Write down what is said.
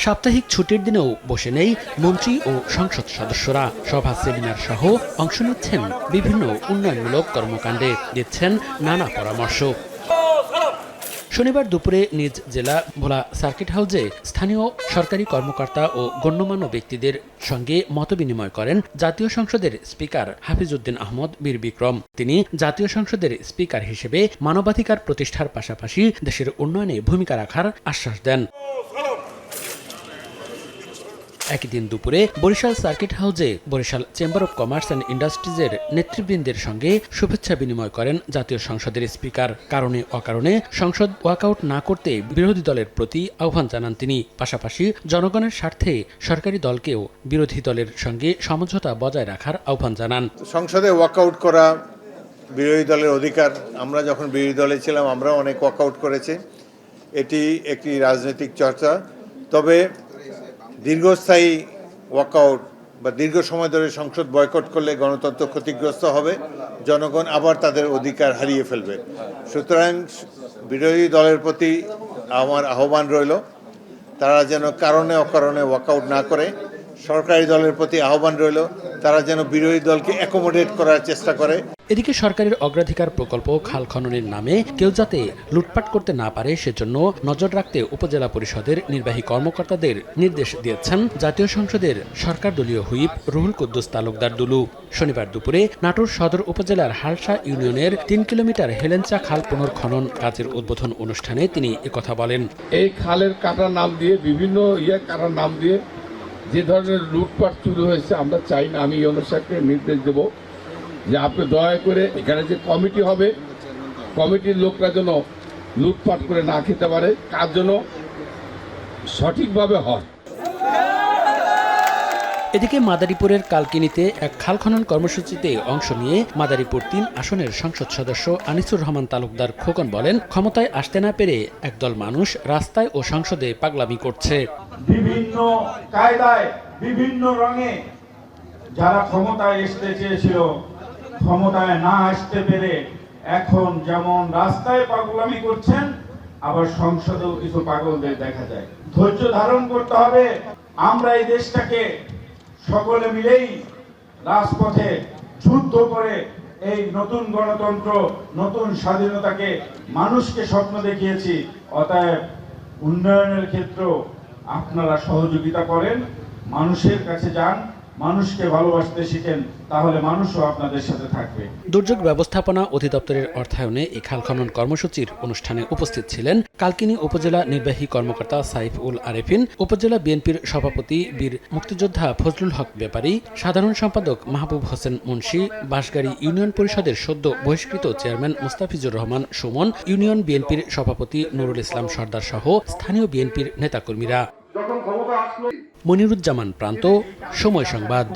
সাপ্তাহিক ছুটির দিনেও বসে নেই মন্ত্রী ও সংসদ সদস্যরা। সভা সেমিনার সহ অংশ নিচ্ছেন বিভিন্ন উন্নয়নমূলক কর্মকাণ্ডে, দিচ্ছেন নানা পরামর্শ। শনিবার দুপুরে নিজ জেলা ভোলা সার্কিট হাউসে স্থানীয় সরকারি কর্মকর্তা ও গণ্যমান্য ব্যক্তিদের সঙ্গে মতবিনিময় করেন জাতীয় সংসদের স্পিকার হাফিজউদ্দিন আহমদ বীর বিক্রম। তিনি জাতীয় সংসদের স্পিকার হিসেবে মানবাধিকার প্রতিষ্ঠার পাশাপাশি দেশের উন্নয়নে ভূমিকা রাখার আশ্বাস দেন। একই দিন দুপুরে বরিশাল সার্কিট হাউসে Barishal chamber of commerce and ইন্ডাস্ট্রিজের নেতৃবৃন্দের সঙ্গে শুভেচ্ছা বিনিময় করেন জাতীয় সংসদের স্পিকার। কারণে অকারণে সংসদ ওয়াকআউট না করতে বিরোধী দলের প্রতি আহ্বান জানান তিনি। পাশাপাশি জনগণের স্বার্থে সরকারি দলকেও বিরোধী দলের সঙ্গে সমঝোতা বজায় রাখার আহ্বান জানান। সংসদে ওয়াকআউট করা বিরোধী দলের অধিকার। আমরা যখন বিরোধী দলে ছিলাম আমরা অনেক ওয়াকআউট করেছি। এটি একটি রাজনৈতিক চর্চা। তবে দীর্ঘস্থায়ী ওয়াকআউট বা দীর্ঘ সময় ধরে সংসদ বয়কট করলে গণতন্ত্র ক্ষতিগ্রস্ত হবে, জনগণ আবার তাদের অধিকার হারিয়ে ফেলবে। সুতরাং বিরোধী দলের প্রতি আমার আহ্বান রইল, তারা যেন কারণে অকারণে ওয়াকআউট না করে। সরকারি দলের প্রতি আহ্বান রইল, তারা যেন বিরোধী দলকে অ্যাকোমোডেট করার চেষ্টা করে। এদিকে সরকারের অগ্রাধিকার প্রকল্প খাল খননের নামে কেউ যাতে লুটপাট করতে না পারে সেজন্য নজর রাখতে উপজেলা পরিষদের নির্বাহী কর্মকর্তাদের নির্দেশ দিয়েছেন জাতীয় সংসদের সরকার দলীয় হুইপ রুহুল কুদ্দুস তালুকদার দুলু। শনিবার দুপুরে নাটোর সদর উপজেলার হালসা ইউনিয়নের ৩ কিলোমিটার হেলেঞ্চা খাল পুনর্খনন কাজের উদ্বোধন অনুষ্ঠানে তিনি একথা বলেন। এই খালের কাটার নাম দিয়ে বিভিন্ন কাটার নাম দিয়ে যে ধরনের লুটপাট শুরু হয়েছে আমরা চাই না। আমি ইউনুস সাহেবকে নির্দেশ দেব যে আপনি দয়া করে এখানে যে কমিটি হবে, কমিটির লোকরা যেন লুটপাট করে না খেতে পারে, কাজ যেন সঠিকভাবে হয়। এদিকে মাদারীপুরের কালকিনিতে এক খাল খনন কর্মসূচিতে অংশ নিয়ে মাদারীপুর ৩ আসনের সংসদ সদস্য আনিসুর রহমান তালুকদার খোকন বলেন, ক্ষমতায় আসতে না পেরে একদল মানুষ রাস্তায় ও সংসদে পাগলামি করছে। বিভিন্ন কায়দায় বিভিন্ন রঙে যারা ক্ষমতায় আসতে চেয়েছিল, ক্ষমতায় না আসতে পেরে এখন যেমন রাস্তায় পাগলামি করছেন, আবার সংসদেও কিছু পাগলদের দেখা যায়। ধৈর্য ধারণ করতে হবে। আমরা এই দেশটাকে সকলে মিলেই রাজপথে যুদ্ধ করে এই নতুন গণতন্ত্র, নতুন স্বাধীনতাকে মানুষকে স্বপ্ন দেখিয়েছি। অতএব উন্নয়নের ক্ষেত্রেও আপনারা সহযোগিতা করেন, মানুষের কাছে যান, মানুষকে ভালোবাসতে শিখেন, তাহলে মানুষও আপনাদের সাথে থাকবে। দুর্যোগ ব্যবস্থাপনা অধিদপ্তরের অর্থায়নে এই খাল খনন কর্মসূচির অনুষ্ঠানে উপস্থিত ছিলেন কালকিনি উপজেলা নির্বাহী কর্মকর্তা সাইফ উল আরেফিন, উপজেলা বিএনপির সভাপতি বীর মুক্তিযোদ্ধা ফজলুল হক ব্যাপারী, সাধারণ সম্পাদক মাহবুব হোসেন মুন্সি, বাঁশগাড়ী ইউনিয়ন পরিষদের সদ্য বহিষ্কৃত চেয়ারম্যান মুস্তাফিজুর রহমান সুমন, ইউনিয়ন বিএনপির সভাপতি নুরুল ইসলাম সর্দার সহ স্থানীয় বিএনপির নেতাকর্মীরা। মনিরুজ্জামান প্রান্ত, সময় সংবাদ।